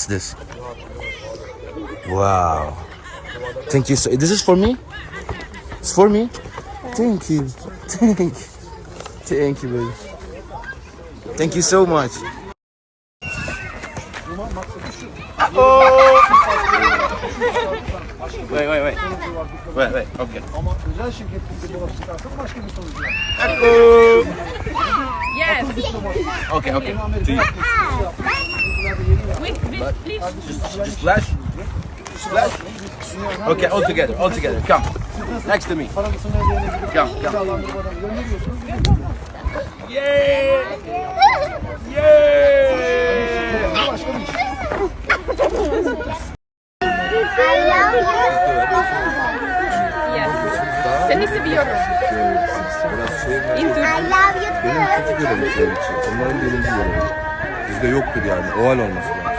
What's this? Wow. Thank you. So, this is for me? It's for me? Thank you. Thank you. Thank you, baby. Thank you so much. Wait. Okay. Ama özel şirketin bir borç çıkartıp başka bir sonucu var. Yes. Okay. Please. Just splash. Splash. Okay, all together. Come. Next to me. Parasını ödeyene gidip Come. cezalandırmadan gönderiyorsunuz. Yeah. Bu başka bir iş. Yes. Seni seviyorum. İndir. Benim kötü görevi senin için. Onların birinci görevi. Bizde yoktur yani. Oval olması lazım.